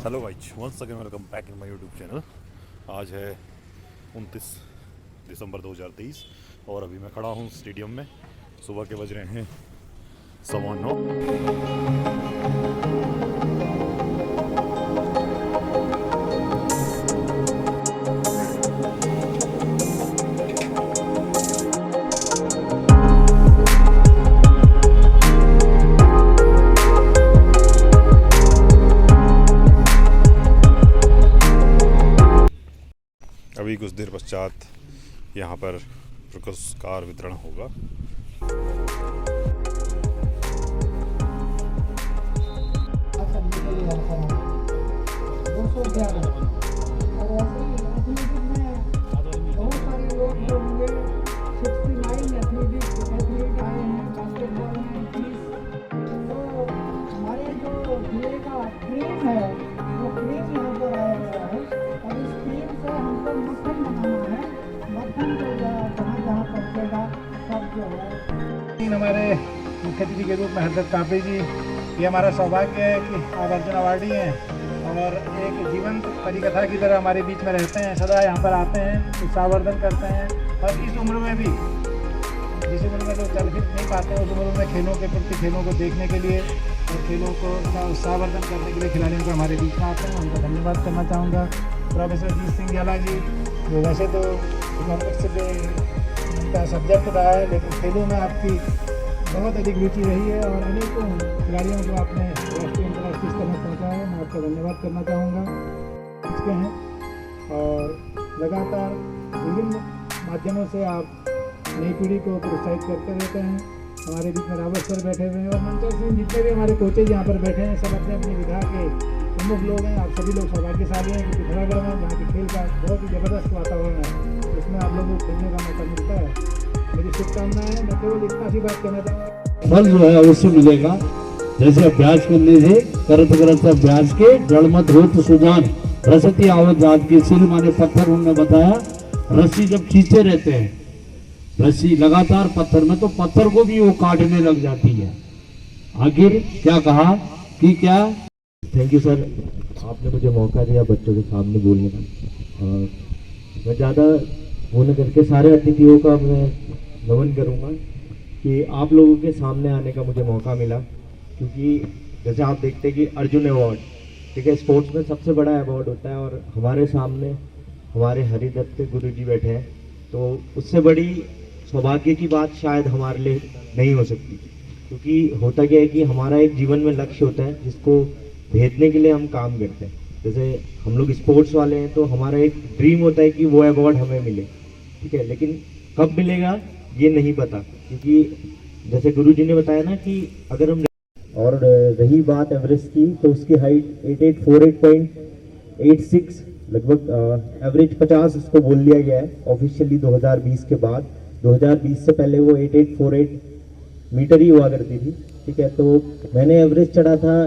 Hello guys, once again welcome back in my YouTube channel. आज है 29 दिसंबर 2023 और अभी मैं खड़ा हूँ स्टेडियम में। सुबह के बज रहे हैं 9:15। अभी कुछ देर पश्चात यहाँ पर पुरस्कार वितरण होगा। हमारे मुख्य अतिथि के रूप में हरदत्त कापड़ी जी, ये हमारा सौभाग्य है कि आप अर्जुन अवार्डी हैं और एक जीवंत परिकथा की तरह हमारे बीच में रहते हैं। सदा यहाँ पर आते हैं, उत्साहवर्धन करते हैं और इस उम्र में भी, जिस उम्र में लोग चल फिर नहीं पाते हैं, उस उम्र में खेलों के प्रति, खेलों को देखने के लिए और खेलों को उत्साहवर्धन करने के लिए खिलाड़ियों को हमारे बीच में आते हैं। उनका धन्यवाद करना चाहूँगा। प्रोफेसर जीत सिंह जाला जी, जो वैसे तो इकोनॉमिक्स का सब्जेक्ट रहा है, लेकिन खेलों में आपकी बहुत अधिक रुचि रही है और अनेकों खिलाड़ियों को आपने राष्ट्रीय अंतर्राष्ट्रीय स्तर में पहुँचाया है। मैं आपका धन्यवाद करना चाहूँगा। इसके हैं और लगातार विभिन्न माध्यमों से आप नई पीढ़ी को प्रोत्साहित करते रहते हैं। हमारे बीच में रावत सर बैठे हुए हैं और मंचर सिंह, जितने भी हमारे कोचेज यहाँ पर बैठे हैं, सब अपने अपनी विधा के प्रमुख लोग हैं। आप सभी लोग सौभाग्यशाली हैं क्योंकि पिथौरागढ़ में जहाँ के खेल का बहुत ही ज़बरदस्त वातावरण है, इसमें आप लोगों को खेलने का मौका मिलता है। मेरी शुभकामनाएं हैं। मैं केवल इतना सी बात कहना चाहूँगा, फल जो है अवश्य मिलेगा। जैसे अभ्यास करने से करत करत अभ्यास के जड़ मत होत सुजान रसती आवत जात की सिल माने पत्थर। उन्होंने बताया रस्सी जब खींचते रहते हैं, रस्सी लगातार पत्थर में, तो पत्थर को भी वो काटने लग जाती है। आखिर क्या कहा कि क्या। थैंक यू सर, आपने मुझे मौका दिया बच्चों के सामने बोलने का। मैं ज़्यादा वो न करके सारे अतिथियों का मैं नमन करूँगा कि आप लोगों के सामने आने का मुझे मौका मिला, क्योंकि जैसे आप देखते हैं कि अर्जुन अवार्ड, ठीक है, स्पोर्ट्स में सबसे बड़ा अवार्ड होता है और हमारे सामने हमारे हरिदत्त गुरुजी बैठे हैं, तो उससे बड़ी सौभाग्य की बात शायद हमारे लिए नहीं हो सकती। क्योंकि होता क्या है कि हमारा एक जीवन में लक्ष्य होता है जिसको भेजने के लिए हम काम करते हैं। जैसे हम लोग स्पोर्ट्स वाले हैं तो हमारा एक ड्रीम होता है कि वो अवार्ड हमें मिले, ठीक है, लेकिन कब मिलेगा ये नहीं पता। क्योंकि जैसे गुरुजी ने बताया ना कि अगर हम, और रही बात एवरेस्ट की, तो उसकी हाइट 8848.86 लगभग एवरेज 50 उसको बोल लिया गया है ऑफिशियली 2020 के बाद। 2020 से पहले वो 8848 मीटर ही हुआ करती थी, ठीक है। तो मैंने एवरेज चढ़ा था,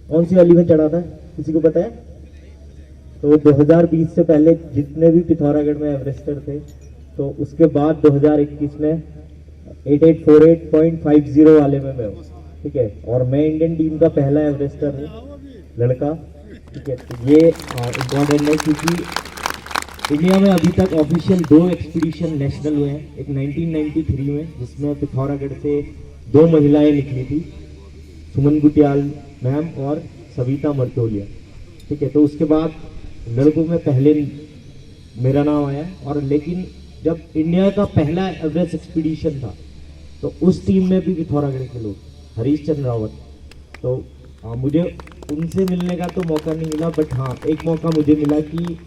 कौन सी वाली में चढ़ा था किसी को पता है? तो 2020 से पहले जितने भी पिथौरागढ़ में एवरेस्टर थे, तो उसके बाद 2021 में 8848.50 वाले में मैं हूँ, ठीक है। और मैं इंडियन टीम का पहला एवरेस्टर हूँ लड़का, ठीक है। तो ये इम्पॉर्टेंट है क्योंकि इंडिया में अभी तक ऑफिशियल 2 एक्सपीडिशन नेशनल हुए हैं। एक 1993 में, जिसमें पिथौरागढ़ से 2 महिलाएं निकली थी, सुमन गुटियाल मैम और सविता मर्तोलिया, ठीक है। तो उसके बाद लड़कों में पहले मेरा नाम आया। और लेकिन जब इंडिया का पहला एवरेस्ट एक्सपीडिशन था तो उस टीम में भी पिथौरागढ़ के लोग, हरीश चंद्र रावत, तो मुझे उनसे मिलने का तो मौका नहीं मिला, बट हाँ एक मौका मुझे मिला कि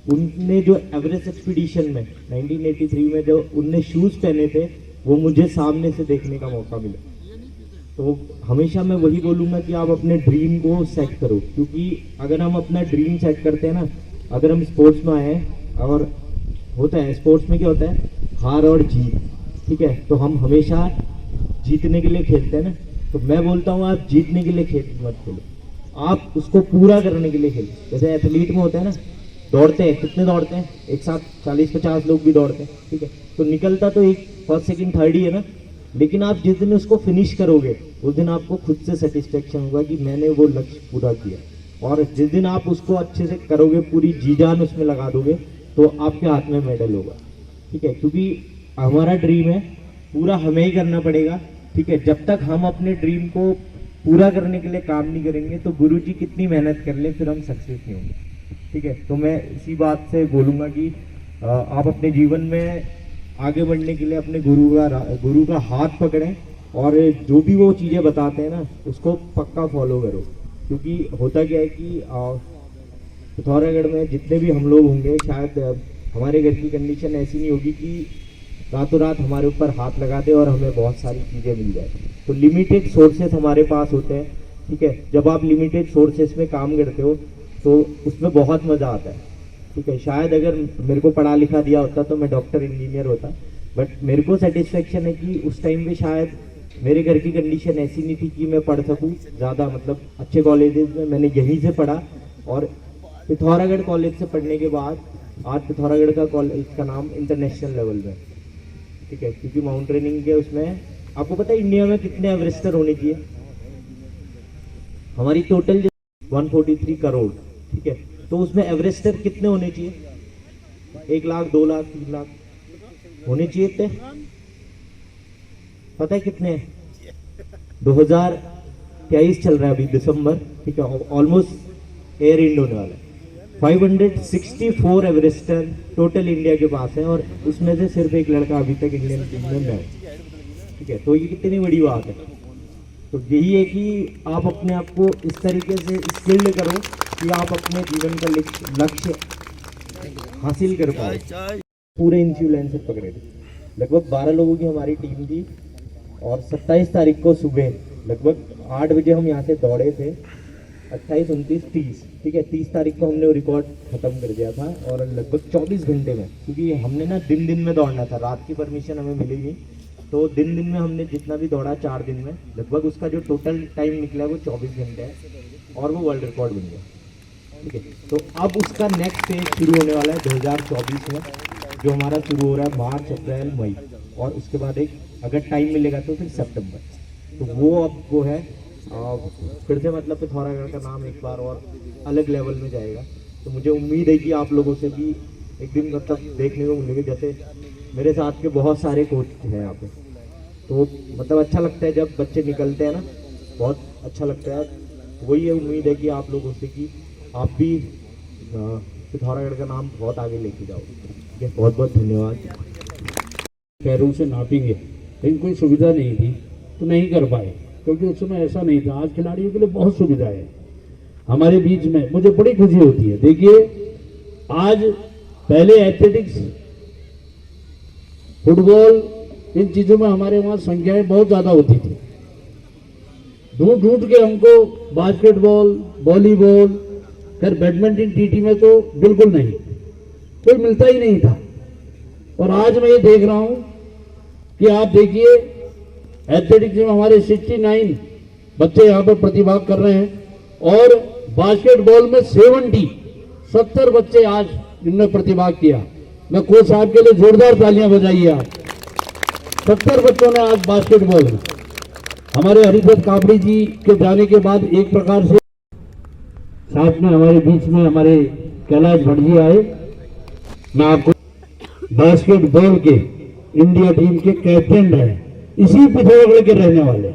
उनने जो एवरेस्ट एक्सपीडिशन में 1983 में जो उनने शूज़ पहने थे, वो मुझे सामने से देखने का मौका मिला। तो हमेशा मैं वही बोलूँगा कि आप अपने ड्रीम को सेट करो, क्योंकि अगर हम अपना ड्रीम सेट करते हैं ना, अगर हम स्पोर्ट्स में आए, और होता है स्पोर्ट्स में क्या होता है, हार और जीत, ठीक है, तो हम हमेशा जीतने के लिए खेलते हैं ना। तो मैं बोलता हूँ आप जीतने के लिए खेल मत खेलो, आप उसको पूरा करने के लिए खेलो। जैसे एथलीट में होता है ना, दौड़ते हैं, कितने दौड़ते हैं एक साथ, 40-50 लोग भी दौड़ते हैं, ठीक है। तो निकलता तो एक फर्स्ट सेकंड थर्ड ही है ना, लेकिन आप जिस दिन उसको फिनिश करोगे उस दिन आपको खुद से सेटिस्फेक्शन होगा कि मैंने वो लक्ष्य पूरा किया। और जिस दिन आप उसको अच्छे से करोगे, पूरी जी जान उसमें लगा दोगे, तो आपके हाथ में मेडल होगा। ठीक है, क्योंकि हमारा ड्रीम है, पूरा हमें ही करना पड़ेगा। ठीक है, जब तक हम अपने ड्रीम को पूरा करने के लिए काम नहीं करेंगे तो गुरुजी कितनी मेहनत कर ले, फिर हम सक्सेस नहीं होंगे। ठीक है, तो मैं इसी बात से बोलूँगा कि आप अपने जीवन में आगे बढ़ने के लिए अपने गुरु का हाथ पकड़ें, और जो भी वो चीज़ें बताते हैं ना, उसको पक्का फॉलो करो। क्योंकि होता क्या है कि पिथौरागढ़ में जितने भी हम लोग होंगे, शायद हमारे घर की कंडीशन ऐसी नहीं होगी कि रातों रात हमारे ऊपर हाथ लगा दे और हमें बहुत सारी चीज़ें मिल जाए। तो लिमिटेड सोर्सेस हमारे पास होते हैं। ठीक है, जब आप लिमिटेड सोर्सेस में काम करते हो तो उसमें बहुत मज़ा आता है। ठीक है, शायद अगर मेरे को पढ़ा लिखा दिया होता तो मैं डॉक्टर इंजीनियर होता, बट मेरे को सेटिस्फेक्शन है कि उस टाइम पे शायद मेरे घर की कंडीशन ऐसी नहीं थी कि मैं पढ़ सकूं ज़्यादा, मतलब अच्छे कॉलेजेस में मैंने यहीं से पढ़ा, और पिथौरागढ़ कॉलेज से पढ़ने के बाद आज पिथौरागढ़ का कॉलेज का नाम इंटरनेशनल लेवल में। ठीक है, क्योंकि माउंटेनिंग के उसमें आपको पता है इंडिया में कितने एवरेस्टर होने चाहिए? हमारी टोटल 143 करोड़। ठीक है, तो उसमें एवरेस्टर कितने होने चाहिए? 1 लाख, 2 लाख, 3 लाख होने चाहिए थे। पता है कितने? 2023 चल रहा है अभी दिसंबर। ठीक है, ऑलमोस्ट एयर इंड होने वाला है। 564 एवरेस्टर टोटल इंडिया के पास है, और उसमें से सिर्फ एक लड़का अभी तक इंडियन टीम में है। ठीक है, तो ये कितनी बड़ी बात है। तो यही है कि आप अपने आप को इस तरीके से स्किल्ड करो कि आप अपने जीवन का लक्ष्य हासिल कर पाओ। पूरे इन्फ्लुएंसर पकड़े थे, लगभग 12 लोगों की हमारी टीम थी, और 27 तारीख को सुबह लगभग 8 बजे हम यहाँ से दौड़े थे। 28, 29, 30। ठीक है, 30 तारीख को हमने वो रिकॉर्ड खत्म कर दिया था, और लगभग 24 घंटे में, क्योंकि हमने ना दिन में दौड़ना था, रात की परमिशन हमें मिलेगी, तो दिन में हमने जितना भी दौड़ा 4 दिन में, लगभग उसका जो टोटल टाइम निकला वो 24 घंटे है, और वो वर्ल्ड रिकॉर्ड बन गया। ठीक है, तो अब उसका नेक्स्ट फेज शुरू होने वाला है 2024 में, जो हमारा शुरू हो रहा है मार्च, अप्रैल, मई, और उसके बाद एक अगर टाइम मिलेगा तो फिर सितंबर। तो वो अब वो है फिर से, मतलब पिथौरागढ़ का नाम एक बार और अलग लेवल में जाएगा। तो मुझे उम्मीद है कि आप लोगों से भी एक दिन मतलब देखने को मिलेंगे। जैसे मेरे साथ के बहुत सारे कोच हैं यहाँ पे, तो मतलब अच्छा लगता है जब बच्चे निकलते हैं ना, बहुत अच्छा लगता है। वही है, उम्मीद है कि आप लोगों से कि आप भी पिथौरागढ़ का नाम बहुत आगे लेके जाओगे। बहुत बहुत धन्यवाद। पैरों से नापेंगे, लेकिन कोई सुविधा नहीं थी तो नहीं कर पाए, क्योंकि उस समय ऐसा नहीं था। आज खिलाड़ियों के लिए बहुत सुविधा है हमारे बीच में, मुझे बड़ी खुशी होती है। देखिए, आज पहले एथलेटिक्स, फुटबॉल, इन चीजों में हमारे वहां संख्याएं बहुत ज्यादा होती थी। ढूंढ के हमको बास्केटबॉल, वॉलीबॉल, फिर बैडमिंटन टीटी में तो बिल्कुल नहीं, कोई मिलता ही नहीं था। और आज मैं ये देख रहा हूं कि आप देखिए, एथलेटिक्स में हमारे 69 बच्चे यहाँ पर प्रतिभाग कर रहे हैं, और बास्केटबॉल में 70 बच्चे आज इनमें प्रतिभाग किया। मैं कोच साहब के लिए जोरदार तालियां बजाइए आप। 70 बच्चों ने आज बास्केटबॉल में। हमारे हरिदत्त कापड़ी जी के जाने के बाद एक प्रकार से साथ में हमारे बीच में हमारे कैलाश भट्ट जी आए। मैं आपको बास्केटबॉल के इंडिया टीम के कैप्टन रहे, इसी पिथौरागढ़ के रहने वाले।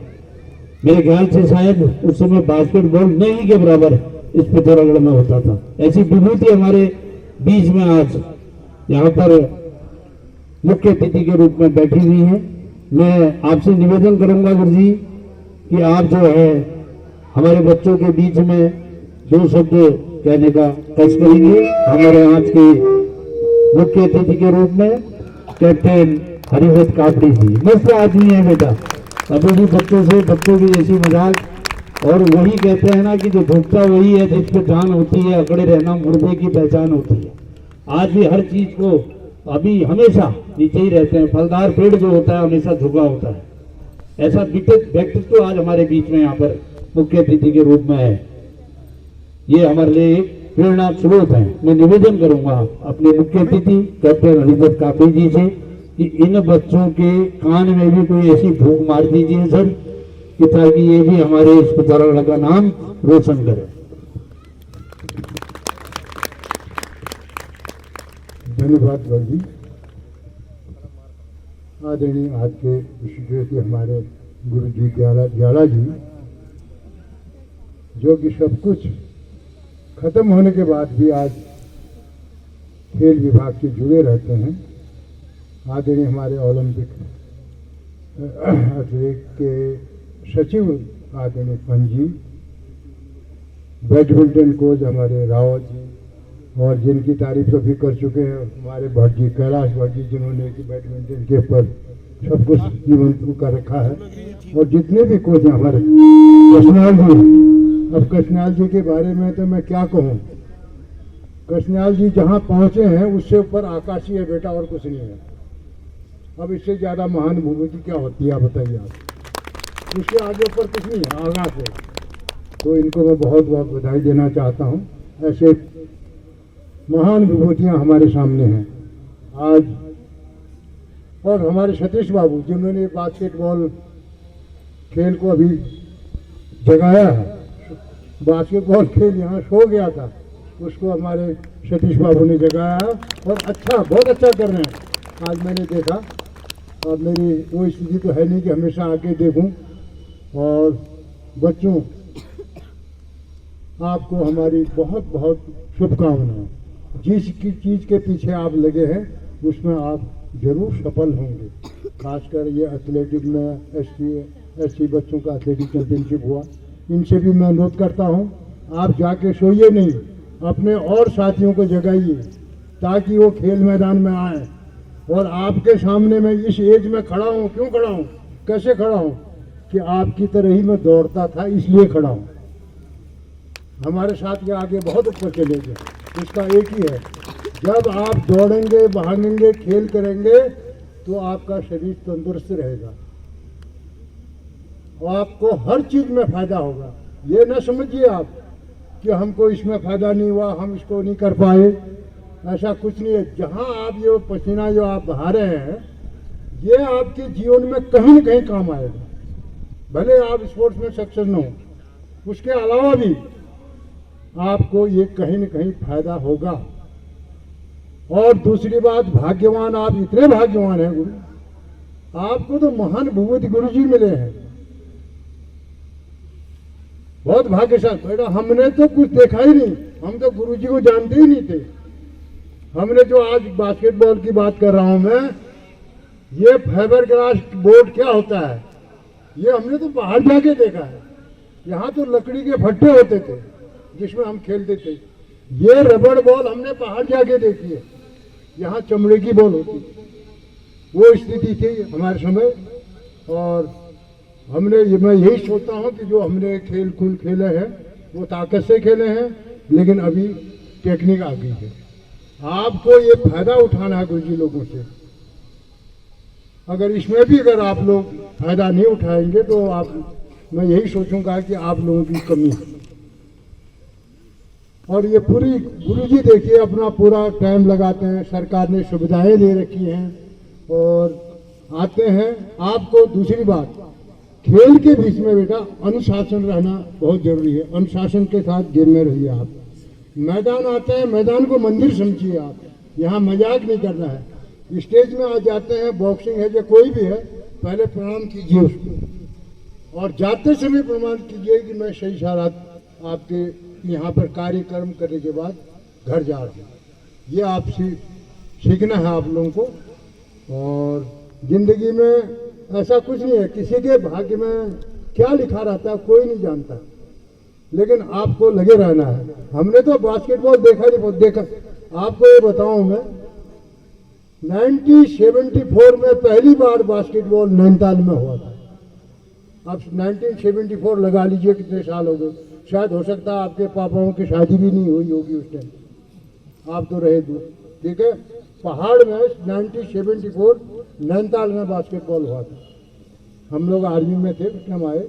मेरे ख्याल से शायद उस समय बास्केटबॉल नहीं के बराबर इस पिथौरागढ़ में होता था। ऐसी विभूति हमारे बीच में आज यहाँ पर मुख्य अतिथि के रूप में बैठी हुई है। मैं आपसे निवेदन करूंगा गुरु जी कि आप जो है हमारे बच्चों के बीच में 2 शब्द कहने का कष्ट करेंगे। हमारे आज के मुख्य अतिथि के रूप में कैप्टन हरिदत्त कापड़ी जी, मस्त आदमी है बेटा, अभी भी बच्चों की जैसी मजाक। और वही कहते हैं ना कि जो भूखता वही है जिस पे जान होती है, अकड़े रहना मुर्दे की पहचान होती है। आज भी हर चीज को अभी हमेशा नीचे ही रहते हैं, फलदार पेड़ जो होता है हमेशा झुका होता है। ऐसा व्यक्तित्व आज हमारे बीच में यहाँ पर मुख्य अतिथि के रूप में है। ये हमारे लिए एक प्रेरणा स्रोत है। मैं निवेदन करूंगा अपने मुख्य अतिथि कैप्टन हरिदत्त कापड़ी जी से कि इन बच्चों के कान में भी कोई ऐसी भूख मार दीजिए सर, कि ताकि ये भी हमारे इस पिथौरागढ़ का नाम रोशन करे। धन्यवाद गौर जी। आदरणीय आज के विशेष हमारे गुरु जी ग्याला जी, जो कि सब कुछ खत्म होने के बाद भी आज खेल विभाग से जुड़े रहते हैं। आदरणीय हमारे ओलंपिक एथलेटिक के सचिव आदरणीय पंजी, बैडमिंटन कोच हमारे रावत जी, और जिनकी तारीफ सभी कर चुके हैं हमारे भट्ट जी, कैलाश भट्ट जी, जिन्होंने कि बैडमिंटन के ऊपर सब कुछ निमंत्रण कर रखा है, और जितने भी कोच हैं हमारे कृष्णाल जी। अब कृष्णाल जी के बारे में तो मैं क्या कहूँ, कृष्णाल जी जहाँ पहुँचे हैं उससे ऊपर आकाश ही है बेटा, और कुछ नहीं है। अब इससे ज़्यादा महान भूमिका क्या होती है आप बताइए आप, उसके आगे ऊपर कुछ नहीं है, आगाज है। तो इनको मैं बहुत बहुत बधाई देना चाहता हूँ। ऐसे महान विभूतियाँ हमारे सामने हैं आज। और हमारे सतीश बाबू, जिन्होंने बास्केटबॉल खेल को अभी जगाया है, बास्केटबॉल खेल यहाँ सो गया था, उसको हमारे सतीश बाबू ने जगाया और अच्छा, बहुत अच्छा कर रहे हैं। आज मैंने देखा, अब मेरी वो स्थिति तो है नहीं कि हमेशा आके देखूं। और बच्चों, आपको हमारी बहुत बहुत शुभकामनाएं। जिस चीज़ के पीछे आप लगे हैं उसमें आप जरूर सफल होंगे। खासकर ये एथलेटिक में एससी बच्चों का एथलेटिक चैंपियनशिप हुआ, इनसे भी मैं अनुरोध करता हूँ, आप जाके सोइए नहीं, अपने और साथियों को जगाइए ताकि वो खेल मैदान में आए। और आपके सामने मैं इस एज में खड़ा हूँ, क्यों खड़ा हूँ, कैसे खड़ा हूँ, कि आपकी तरह ही मैं दौड़ता था इसलिए खड़ा हूँ। हमारे साथ के आगे बहुत ऊपर चले गए, उसका एक ही है, जब आप दौड़ेंगे, भागेंगे, खेल करेंगे तो आपका शरीर तंदुरुस्त रहेगा और आपको हर चीज में फायदा होगा। ये ना समझिए आप कि हमको इसमें फायदा नहीं हुआ, हम इसको नहीं कर पाए, ऐसा कुछ नहीं है। जहां आप ये पसीना जो आप बहा रहे हैं, ये आपके जीवन में कहीं न कहीं काम आएगा, भले आप स्पोर्ट्स में सक्सेस न हो, उसके अलावा भी आपको ये कहीं न कहीं फायदा होगा। और दूसरी बात, भाग्यवान, आप इतने भाग्यवान हैं गुरु, आपको तो महान भूमित गुरु जी मिले हैं, बहुत भाग्यशाली बेटा। हमने तो कुछ देखा ही नहीं, हम तो गुरु जी को जानते ही नहीं थे। हमने जो आज बास्केटबॉल की बात कर रहा हूं मैं, ये फाइबर ग्लास बोर्ड क्या होता है, ये हमने तो बाहर जाके देखा है। यहाँ तो लकड़ी के फट्टे होते थे जिसमें हम खेलते थे। ये रबड़ बॉल हमने बाहर जाके देखी है, यहाँ चमड़े की बॉल होती, वो स्थिति थी हमारे समय। और हमने, मैं यही सोचता हूँ कि जो हमने खेल कूल खेले हैं वो ताकत से खेले हैं, लेकिन अभी टेक्निक आ गई है। आपको ये फायदा उठाना है गुरु जी लोगों से। अगर इसमें भी अगर आप लोग फायदा नहीं उठाएंगे तो आप, मैं यही सोचूंगा कि आप लोगों की कमी है। और ये पूरी गुरुजी देखिए अपना पूरा टाइम लगाते हैं, सरकार ने सुविधाएं दे रखी हैं और आते हैं। आपको दूसरी बात, खेल के बीच में बेटा अनुशासन रहना बहुत जरूरी है। अनुशासन के साथ गेम में रहिए आप। मैदान आते हैं, मैदान को मंदिर समझिए आप, यहाँ मजाक नहीं करना है। स्टेज में आ जाते हैं, बॉक्सिंग है या कोई भी है, पहले प्रणाम कीजिए उसको, और जाते समय प्रणाम कीजिए कि मैं सही सारा आपके यहाँ पर कार्यक्रम करने के बाद घर जा रहे हैं। ये आपसे सीखना है आप लोगों को। और जिंदगी में ऐसा कुछ नहीं है, किसी के भाग्य में क्या लिखा रहता है कोई नहीं जानता, लेकिन आपको लगे रहना है। हमने तो बास्केटबॉल देखा नहीं, बहुत देखा। आपको ये बताऊं मैं, 1974 में पहली बार बास्केटबॉल नैनीताल में हुआ था। अब 1974 लगा लीजिए कितने साल हो गए, शायद हो सकता है आपके पापाओं की शादी भी नहीं हुई होगी उस टाइम, आप तो रहे दूर, ठीक है। पहाड़ में 1974 नैनीताल में बास्केटबॉल हुआ था। हम लोग आर्मी में थे, उस टाइम आए,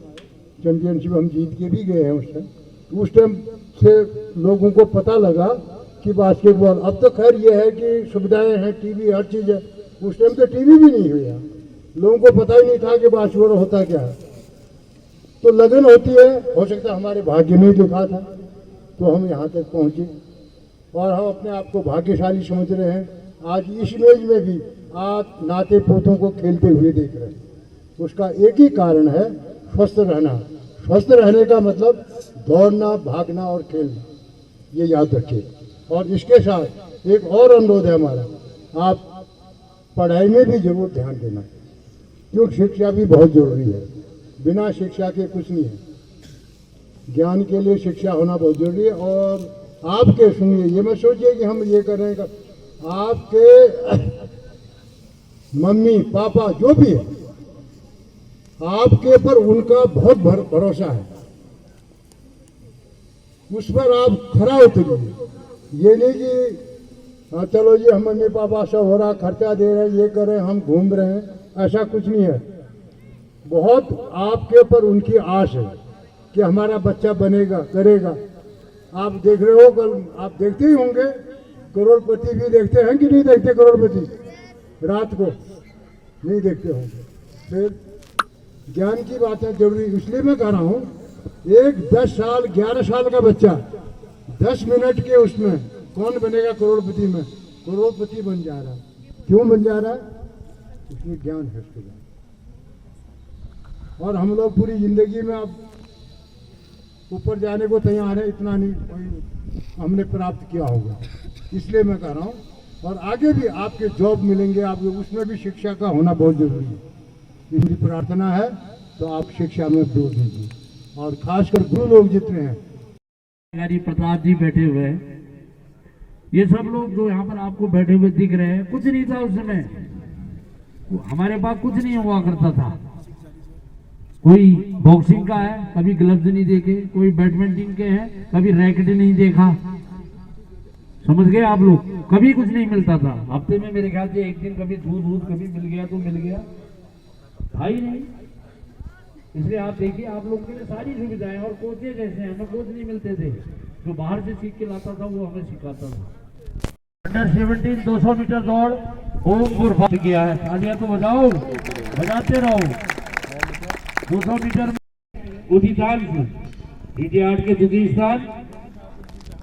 चैंपियनशिप हम जीत के भी गए हैं उस टाइम। उस टाइम से लोगों को पता लगा कि बास्केटबॉल, अब तो खैर ये है कि सुविधाएं हैं, टीवी हर चीज़ है। उस टाइम तो टीवी भी नहीं हुई, लोगों को पता ही नहीं था कि बास्केटबॉल होता क्या है। तो लगन होती है, हो सकता है हमारे भाग्य में ही लिखा था तो हम यहाँ तक पहुँचे, और हम अपने आप को भाग्यशाली समझ रहे हैं आज इस इमेज में भी आप नाते पोतों को खेलते हुए देख रहे हैं। उसका एक ही कारण है स्वस्थ रहना। स्वस्थ रहने का मतलब दौड़ना, भागना और खेलना, ये याद रखिए। और इसके साथ एक और अनुरोध है हमारा, आप पढ़ाई में भी जरूर ध्यान देना, क्योंकि शिक्षा भी बहुत जरूरी है। बिना शिक्षा के कुछ नहीं है। ज्ञान के लिए शिक्षा होना बहुत जरूरी है। और आपके सुनिए, ये मत सोचिए कि हम ये कर रहे हैं, आपके मम्मी पापा जो भी है, आपके पर उनका बहुत भरोसा है, उस पर आप खरा उतरिए। ये नहीं कि हाँ चलो जी हम मम्मी पापा सब हो रहा, खर्चा दे रहे हैं, ये कर रहे हैं, हम घूम रहे हैं, ऐसा कुछ नहीं है। बहुत आपके ऊपर उनकी आस है कि हमारा बच्चा बनेगा, करेगा। आप देख रहे हो, कल आप देखते ही होंगे, करोड़पति भी देखते हैं कि नहीं देखते? करोड़पति रात को नहीं देखते होंगे। फिर ज्ञान की बात है जरूरी, इसलिए मैं कह रहा हूँ, एक 10 साल 11 साल का बच्चा 10 मिनट के उसमें कौन बनेगा करोड़पति में? करोड़पति बन जा रहा है। क्यों बन जा रहा है? उसमें ज्ञान है उसके बाद। और हम लोग पूरी जिंदगी में अब ऊपर जाने को तैयार है, इतना नहीं हमने प्राप्त किया होगा। इसलिए मैं कह रहा हूँ, और आगे भी आपके जॉब मिलेंगे, आपके उसमें भी शिक्षा का होना बहुत जरूरी है। इसकी प्रार्थना है तो आप शिक्षा में जोर दीजिए, और खासकर गुरु लोग जितने हैं, प्रताप जी बैठे हुए हैं, ये सब लोग जो यहाँ पर आपको बैठे हुए दिख रहे हैं, कुछ नहीं था उस समय। हमारे पास कुछ नहीं हुआ करता था। कोई बॉक्सिंग का है, कभी ग्लव्स नहीं देखे, कोई बैडमिंटन के हैं, कभी रैकेट नहीं देखा। समझ गए आप लोग? कभी कुछ नहीं मिलता था। हफ्ते में मेरे ख्याल से एक दिन कभी दूध कभी मिल गया तो मिल गया, था ही नहीं। इसलिए आप देखिए, आप लोगों के लिए सारी सुविधाएं, और कोचेज जैसे हमें कोच नहीं मिलते थे, जो बाहर से सीख के लाता था वो हमें सिखाता था। अंडर 17 200 मीटर दौड़ ओम गुरफात किया है। तालियां तो बजाओ, बजाते रहो। 200 मीटर में उदितांश DT8 के द्वितीय स्थान,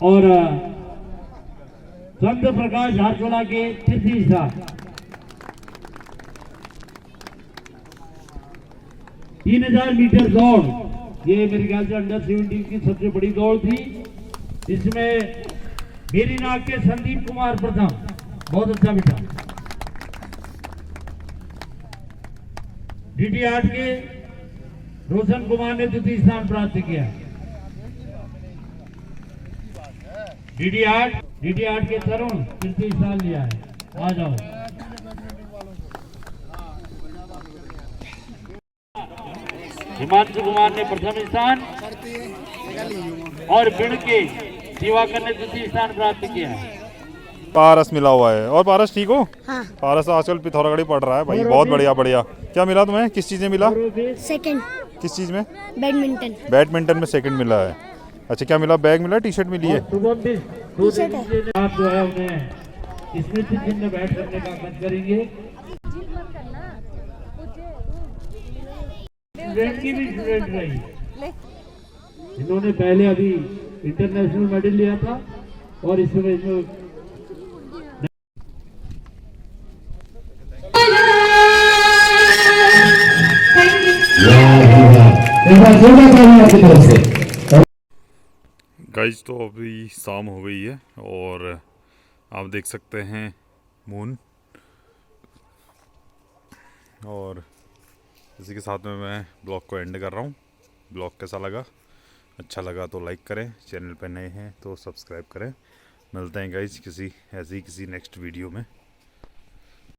और चंद्र प्रकाश झारचोला के तृतीय स्थान। 3000 मीटर दौड़, ये मेरे ख्याल से अंडर 17 की सबसे बड़ी दौड़ थी। इसमें मेरी नाक के संदीप कुमार प्रथम, बहुत अच्छा बेटा। DT8 के रोशन कुमार ने द्वितीय स्थान प्राप्त किया। DT8 के तरुण तृतीय स्थान लिया है। आ जाओ। हिमांशु कुमार ने प्रथम स्थान, और बिड़ के दिवाकर ने द्वितीय स्थान प्राप्त किया है। पारस मिला हुआ है। और पारस ठीक हो? हाँ। पारस आजकल पिथौरागढ़ी पढ़ रहा है भाई, बहुत बढ़िया बढ़िया। क्या मिला तुम्हें? किस चीज़ में मिला? सेकंड। किस चीज़ में? बैडमिंटन। बैडमिंटन में सेकंड मिला है। अच्छा, क्या मिला? बैग मिला, टी शर्ट मिली है? टी-शर्ट है। आप जो है उन्हें स्मृति चिन्ह में बैठ करने का मन करेंगे। स्टूडेंट की भी स्टूडेंट रही, इन्होंने पहले अभी इंटरनेशनल मेडल लिया था, और इस समय जो गाइज, तो अभी शाम हो गई है और आप देख सकते हैं मून, और इसी के साथ में मैं ब्लॉग को एंड कर रहा हूँ। ब्लॉग कैसा लगा? अच्छा लगा तो लाइक करें, चैनल पर नए हैं तो सब्सक्राइब करें। मिलते हैं गाइज किसी नेक्स्ट वीडियो में।